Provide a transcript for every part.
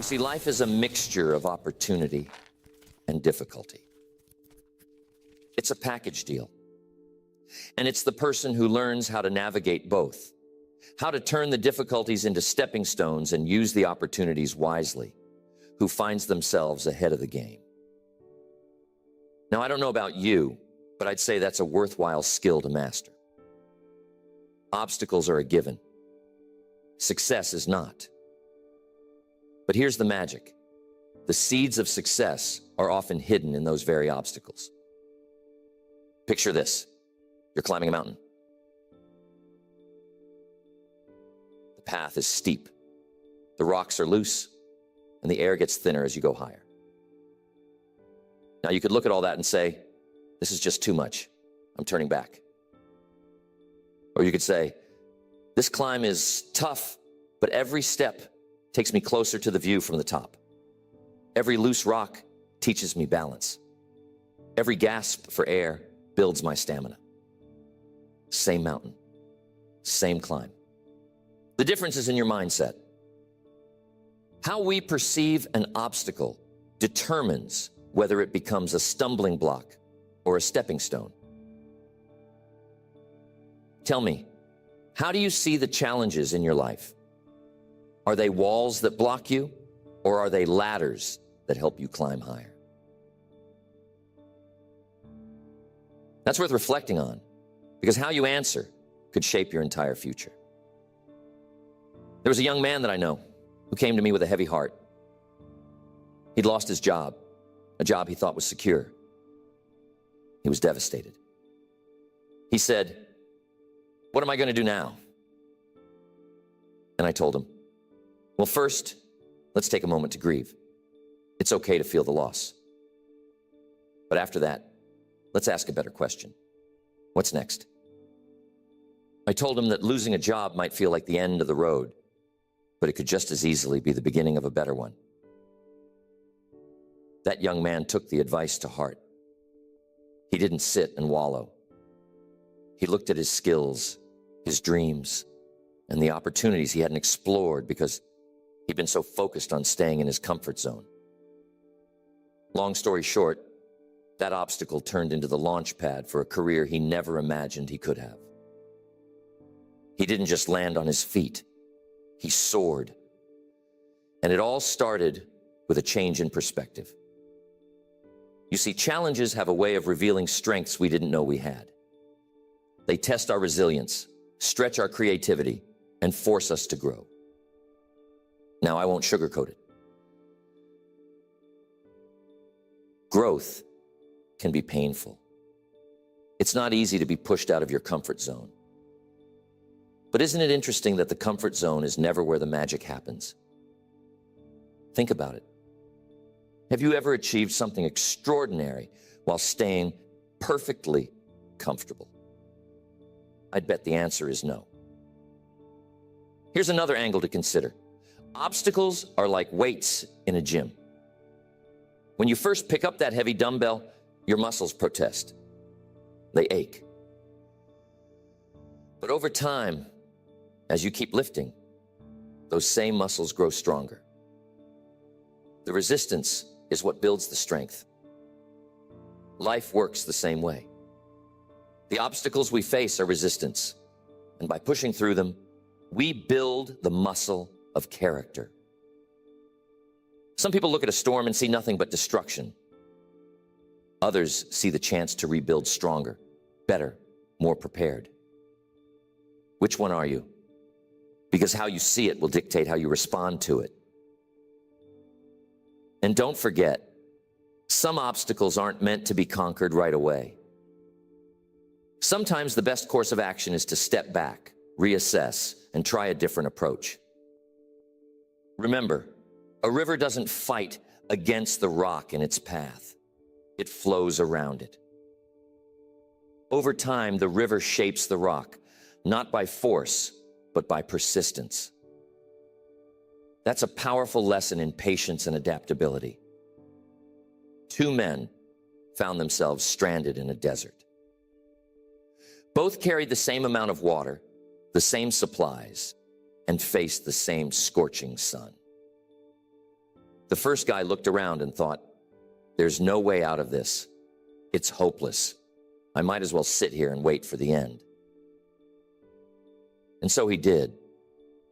See, life is a mixture of opportunity and difficulty. It's a package deal. And it's the person who learns how to navigate both, how to turn the difficulties into stepping stones and use the opportunities wisely, who finds themselves ahead of the game. Now, I don't know about you, but I'd say that's a worthwhile skill to master. Obstacles are a given. Success is not. But here's the magic. The seeds of success are often hidden in those very obstacles. Picture this. You're climbing a mountain. The path is steep. The rocks are loose, and the air gets thinner as you go higher. Now, you could look at all that and say, this is just too much. I'm turning back. Or you could say, this climb is tough, but every step takes me closer to the view from the top. Every loose rock teaches me balance. Every gasp for air builds my stamina. Same mountain, same climb. The difference is in your mindset. How we perceive an obstacle determines whether it becomes a stumbling block or a stepping stone. Tell me, how do you see the challenges in your life? Are they walls that block you, or are they ladders that help you climb higher? That's worth reflecting on, because how you answer could shape your entire future. There was a young man that I know who came to me with a heavy heart. He'd lost his job, a job he thought was secure. He was devastated. He said, "What am I going to do now?" And I told him, well, first, let's take a moment to grieve. It's okay to feel the loss. But after that, let's ask a better question. What's next? I told him that losing a job might feel like the end of the road, but it could just as easily be the beginning of a better one. That young man took the advice to heart. He didn't sit and wallow. He looked at his skills, his dreams, and the opportunities he hadn't explored because he'd been so focused on staying in his comfort zone. Long story short, that obstacle turned into the launch pad for a career he never imagined he could have. He didn't just land on his feet, he soared. And it all started with a change in perspective. You see, challenges have a way of revealing strengths we didn't know we had. They test our resilience, stretch our creativity, and force us to grow. Now, I won't sugarcoat it. Growth can be painful. It's not easy to be pushed out of your comfort zone. But isn't it interesting that the comfort zone is never where the magic happens? Think about it. Have you ever achieved something extraordinary while staying perfectly comfortable? I'd bet the answer is no. Here's another angle to consider. Obstacles are like weights in a gym. When you first pick up that heavy dumbbell, your muscles protest. They ache. But over time, as you keep lifting, those same muscles grow stronger. The resistance is what builds the strength. Life works the same way. The obstacles we face are resistance, and by pushing through them, we build the muscle of character. Some people look at a storm and see nothing but destruction. Others see the chance to rebuild stronger, better, more prepared. Which one are you? Because how you see it will dictate how you respond to it. And don't forget, some obstacles aren't meant to be conquered right away. Sometimes the best course of action is to step back, reassess, and try a different approach. Remember, a river doesn't fight against the rock in its path. It flows around it. Over time, the river shapes the rock, not by force, but by persistence. That's a powerful lesson in patience and adaptability. Two men found themselves stranded in a desert. Both carried the same amount of water, the same supplies, and faced the same scorching sun. The first guy looked around and thought, there's no way out of this. It's hopeless. I might as well sit here and wait for the end. And so he did,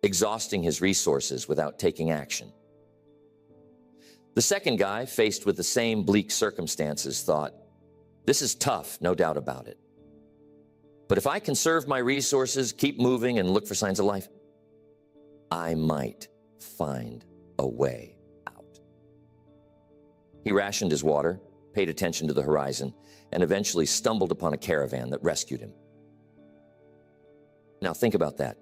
exhausting his resources without taking action. The second guy, faced with the same bleak circumstances, thought, this is tough, no doubt about it. But if I conserve my resources, keep moving, and look for signs of life, I might find a way out. He rationed his water, paid attention to the horizon, and eventually stumbled upon a caravan that rescued him. Now think about that.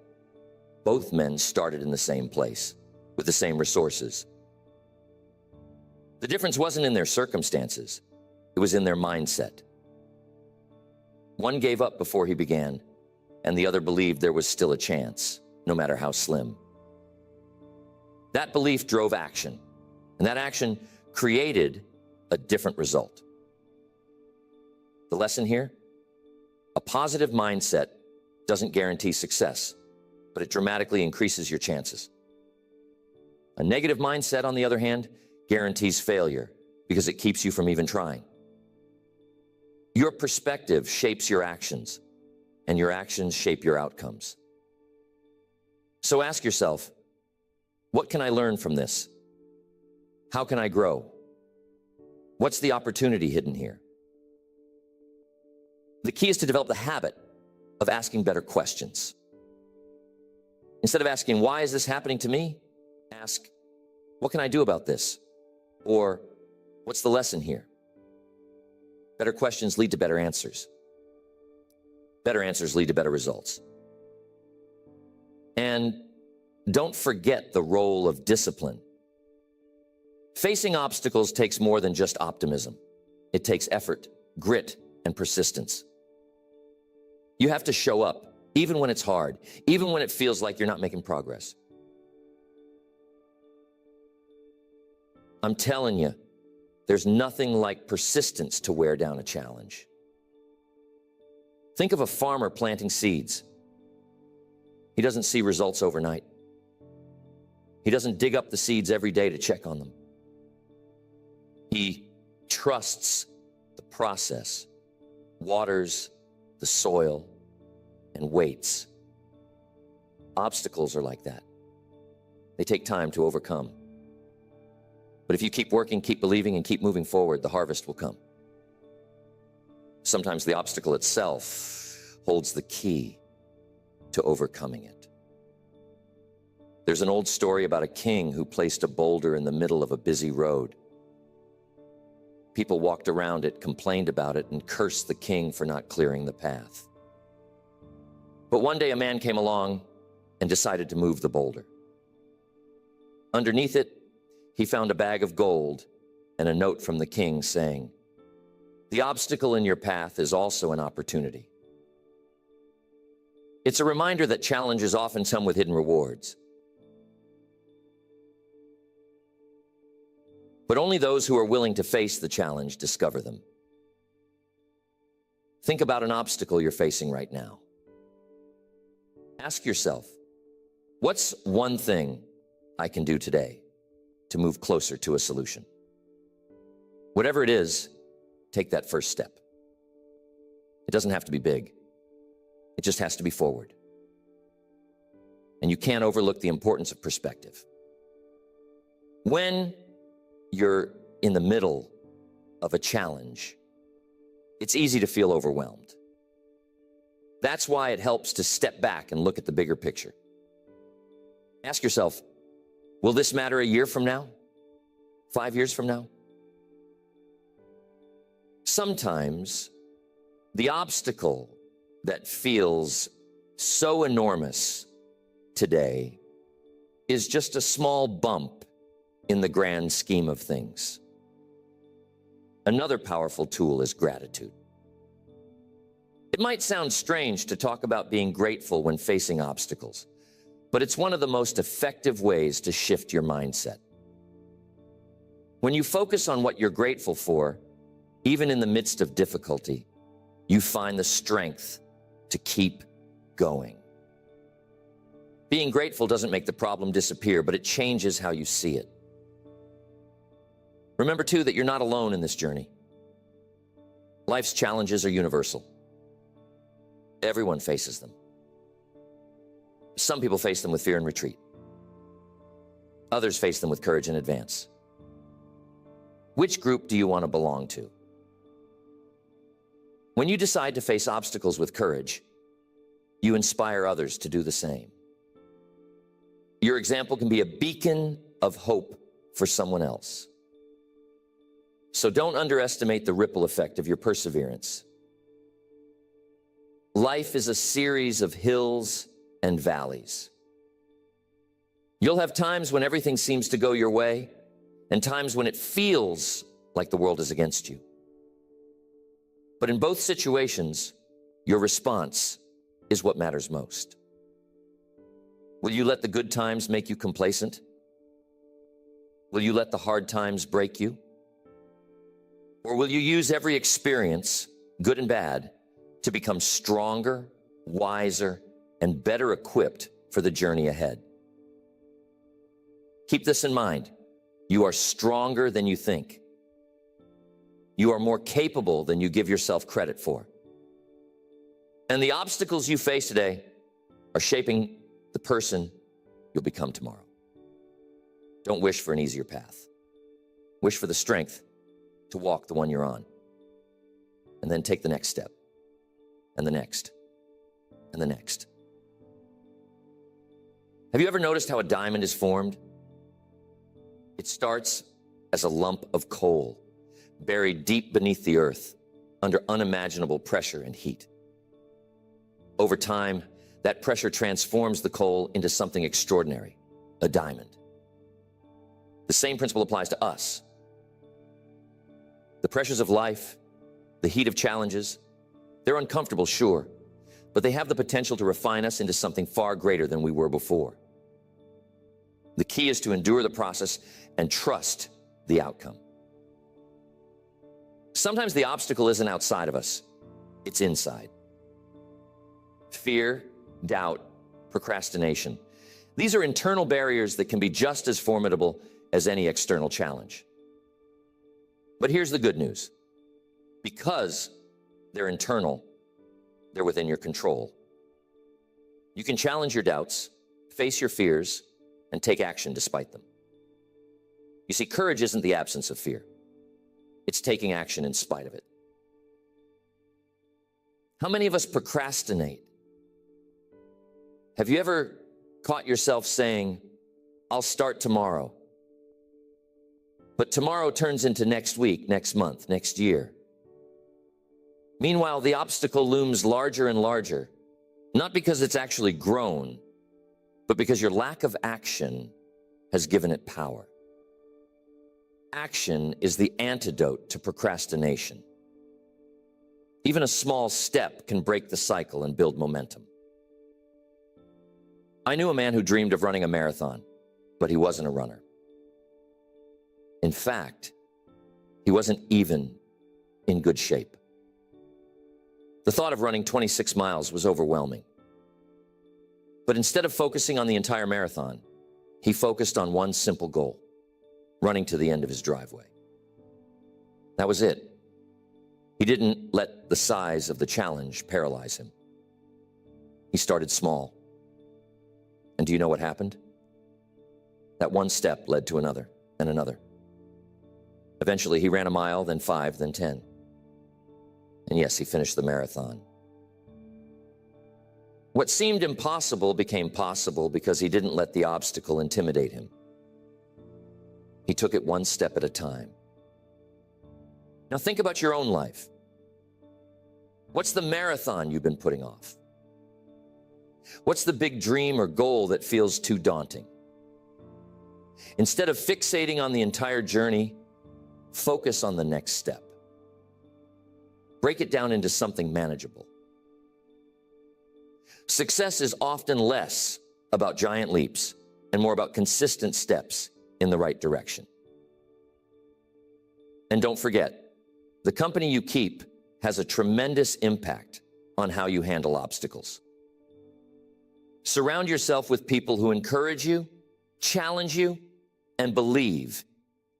Both men started in the same place, with the same resources. The difference wasn't in their circumstances, it was in their mindset. One gave up before he began, and the other believed there was still a chance, no matter how slim. That belief drove action, and that action created a different result. The lesson here? A positive mindset doesn't guarantee success, but it dramatically increases your chances. A negative mindset, on the other hand, guarantees failure because it keeps you from even trying. Your perspective shapes your actions, and your actions shape your outcomes. So ask yourself, what can I learn from this? How can I grow? What's the opportunity hidden here? The key is to develop the habit of asking better questions. Instead of asking, why is this happening to me? Ask, what can I do about this? Or, what's the lesson here? Better questions lead to better answers. Better answers lead to better results. And don't forget the role of discipline. Facing obstacles takes more than just optimism. It takes effort, grit, and persistence. You have to show up, even when it's hard, even when it feels like you're not making progress. I'm telling you, there's nothing like persistence to wear down a challenge. Think of a farmer planting seeds. He doesn't see results overnight. He doesn't dig up the seeds every day to check on them. He trusts the process, waters the soil, and waits. Obstacles are like that. They take time to overcome. But if you keep working, keep believing, and keep moving forward, the harvest will come. Sometimes the obstacle itself holds the key to overcoming it. There's an old story about a king who placed a boulder in the middle of a busy road. People walked around it, complained about it, and cursed the king for not clearing the path. But one day a man came along and decided to move the boulder. Underneath it, he found a bag of gold and a note from the king saying, "The obstacle in your path is also an opportunity." It's a reminder that challenges often come with hidden rewards. But only those who are willing to face the challenge discover them. Think about an obstacle you're facing right now. Ask yourself, what's one thing I can do today to move closer to a solution? Whatever it is, take that first step. It doesn't have to be big. It just has to be forward. And you can't overlook the importance of perspective. When you're in the middle of a challenge, it's easy to feel overwhelmed. That's why it helps to step back and look at the bigger picture. Ask yourself, will this matter a year from now? 5 years from now? Sometimes the obstacle that feels so enormous today is just a small bump in the grand scheme of things. Another powerful tool is gratitude. It might sound strange to talk about being grateful when facing obstacles, but it's one of the most effective ways to shift your mindset. When you focus on what you're grateful for, even in the midst of difficulty, you find the strength to keep going. Being grateful doesn't make the problem disappear, but it changes how you see it. Remember, too, that you're not alone in this journey. Life's challenges are universal. Everyone faces them. Some people face them with fear and retreat. Others face them with courage and advance. Which group do you want to belong to? When you decide to face obstacles with courage, you inspire others to do the same. Your example can be a beacon of hope for someone else. So don't underestimate the ripple effect of your perseverance. Life is a series of hills and valleys. You'll have times when everything seems to go your way, and times when it feels like the world is against you. But in both situations, your response is what matters most. Will you let the good times make you complacent? Will you let the hard times break you? Or will you use every experience, good and bad, to become stronger, wiser, and better equipped for the journey ahead? Keep this in mind. You are stronger than you think. You are more capable than you give yourself credit for. And the obstacles you face today are shaping the person you'll become tomorrow. Don't wish for an easier path. Wish for the strength to walk the one you're on. And then take the next step, and the next, and the next. Have you ever noticed how a diamond is formed? It starts as a lump of coal, buried deep beneath the earth, under unimaginable pressure and heat. Over time, that pressure transforms the coal into something extraordinary, a diamond. The same principle applies to us. The pressures of life, the heat of challenges, they're uncomfortable, sure, but they have the potential to refine us into something far greater than we were before. The key is to endure the process and trust the outcome. Sometimes the obstacle isn't outside of us, it's inside. Fear, doubt, procrastination. These are internal barriers that can be just as formidable as any external challenge. But here's the good news. Because they're internal, they're within your control. You can challenge your doubts, face your fears, and take action despite them. You see, courage isn't the absence of fear. It's taking action in spite of it. How many of us procrastinate? Have you ever caught yourself saying, I'll start tomorrow? But tomorrow turns into next week, next month, next year. Meanwhile, the obstacle looms larger and larger, not because it's actually grown, but because your lack of action has given it power. Action is the antidote to procrastination. Even a small step can break the cycle and build momentum. I knew a man who dreamed of running a marathon, but he wasn't a runner. In fact, he wasn't even in good shape. The thought of running 26 miles was overwhelming. But instead of focusing on the entire marathon, he focused on one simple goal: running to the end of his driveway. That was it. He didn't let the size of the challenge paralyze him. He started small. And do you know what happened? That one step led to another and another. Eventually, he ran a mile, then 5, then 10. And yes, he finished the marathon. What seemed impossible became possible because he didn't let the obstacle intimidate him. He took it one step at a time. Now think about your own life. What's the marathon you've been putting off? What's the big dream or goal that feels too daunting? Instead of fixating on the entire journey, focus on the next step. Break it down into something manageable. Success is often less about giant leaps and more about consistent steps in the right direction. And don't forget, the company you keep has a tremendous impact on how you handle obstacles. Surround yourself with people who encourage you, challenge you, and believe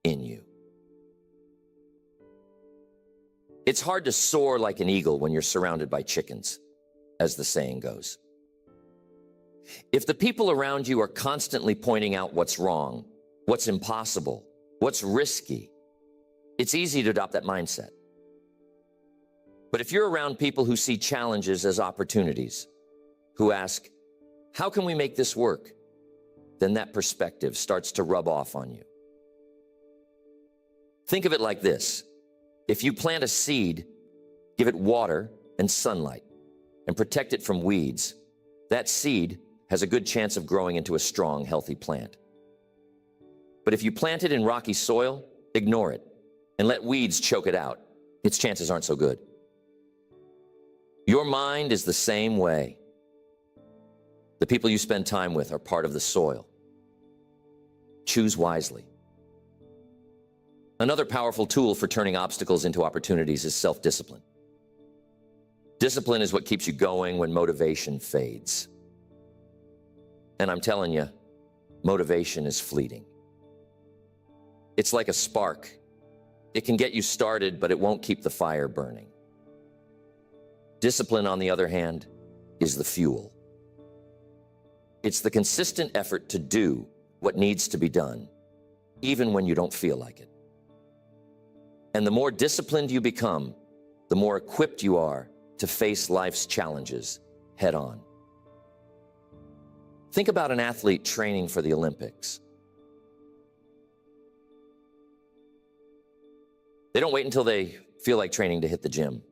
in you. It's hard to soar like an eagle when you're surrounded by chickens, as the saying goes. If the people around you are constantly pointing out what's wrong, what's impossible, what's risky, it's easy to adopt that mindset. But if you're around people who see challenges as opportunities, who ask, how can we make this work? Then that perspective starts to rub off on you. Think of it like this. If you plant a seed, give it water and sunlight, and protect it from weeds, that seed has a good chance of growing into a strong, healthy plant. But if you plant it in rocky soil, ignore it, and let weeds choke it out, its chances aren't so good. Your mind is the same way. The people you spend time with are part of the soil. Choose wisely. Another powerful tool for turning obstacles into opportunities is self-discipline. Discipline is what keeps you going when motivation fades. And I'm telling you, motivation is fleeting. It's like a spark. It can get you started, but it won't keep the fire burning. Discipline, on the other hand, is the fuel. It's the consistent effort to do what needs to be done, even when you don't feel like it. And the more disciplined you become, the more equipped you are to face life's challenges head on. Think about an athlete training for the Olympics. They don't wait until they feel like training to hit the gym.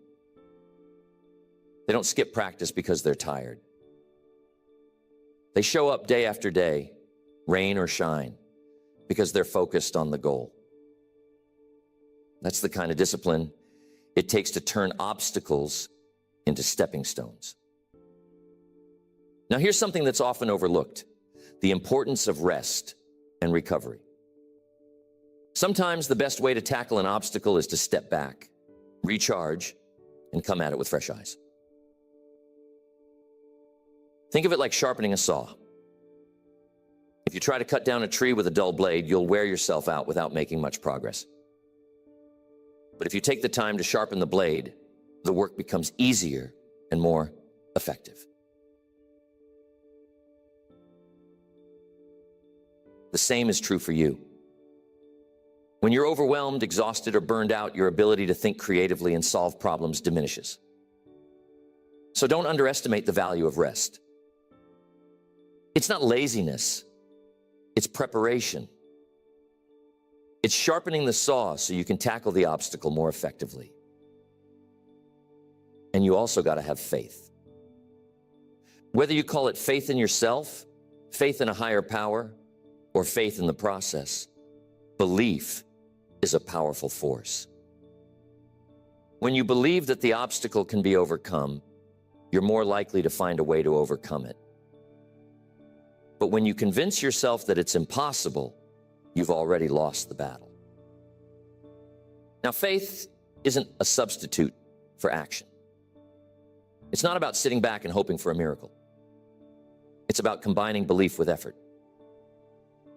They don't skip practice because they're tired. They show up day after day, rain or shine, because they're focused on the goal. That's the kind of discipline it takes to turn obstacles into stepping stones. Now, here's something that's often overlooked: the importance of rest and recovery. Sometimes the best way to tackle an obstacle is to step back, recharge, and come at it with fresh eyes. Think of it like sharpening a saw. If you try to cut down a tree with a dull blade, you'll wear yourself out without making much progress. But if you take the time to sharpen the blade, the work becomes easier and more effective. The same is true for you. When you're overwhelmed, exhausted, or burned out, your ability to think creatively and solve problems diminishes. So don't underestimate the value of rest. It's not laziness, it's preparation. It's sharpening the saw so you can tackle the obstacle more effectively. And you also got to have faith. Whether you call it faith in yourself, faith in a higher power, or faith in the process, belief is a powerful force. When you believe that the obstacle can be overcome, you're more likely to find a way to overcome it. But when you convince yourself that it's impossible, you've already lost the battle. Now, faith isn't a substitute for action. It's not about sitting back and hoping for a miracle. It's about combining belief with effort.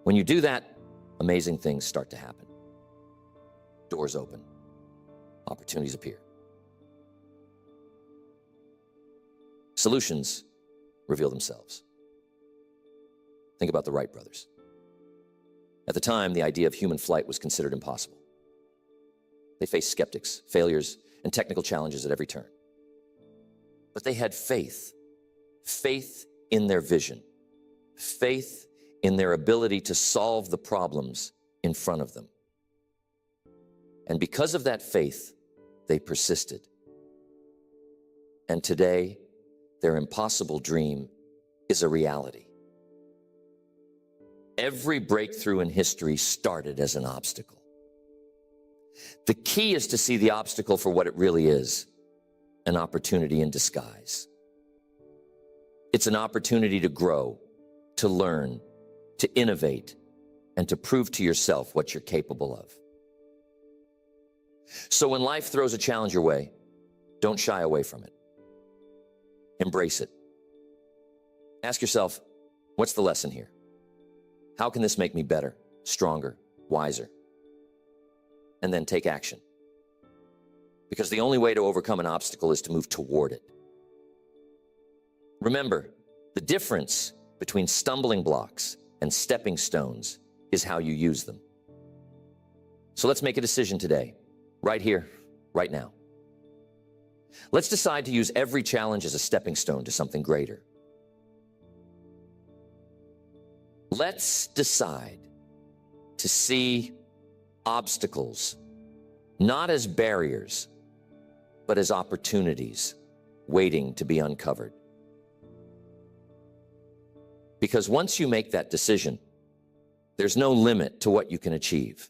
When you do that, amazing things start to happen. Doors open, opportunities appear. Solutions reveal themselves. Think about the Wright brothers. At the time, the idea of human flight was considered impossible. They faced skeptics, failures, and technical challenges at every turn. But they had faith in their vision, faith in their ability to solve the problems in front of them. And because of that faith, they persisted. And today, their impossible dream is a reality. Every breakthrough in history started as an obstacle. The key is to see the obstacle for what it really is, an opportunity in disguise. It's an opportunity to grow, to learn, to innovate, and to prove to yourself what you're capable of. So when life throws a challenge your way, don't shy away from it. Embrace it. Ask yourself, what's the lesson here? How can this make me better, stronger, wiser? And then take action. because the only way to overcome an obstacle is to move toward it. Remember, the difference between stumbling blocks and stepping stones is how you use them. So let's make a decision today, right here, right now. Let's decide to use every challenge as a stepping stone to something greater. Let's decide to see obstacles not as barriers, but as opportunities waiting to be uncovered. Because once you make that decision, there's no limit to what you can achieve.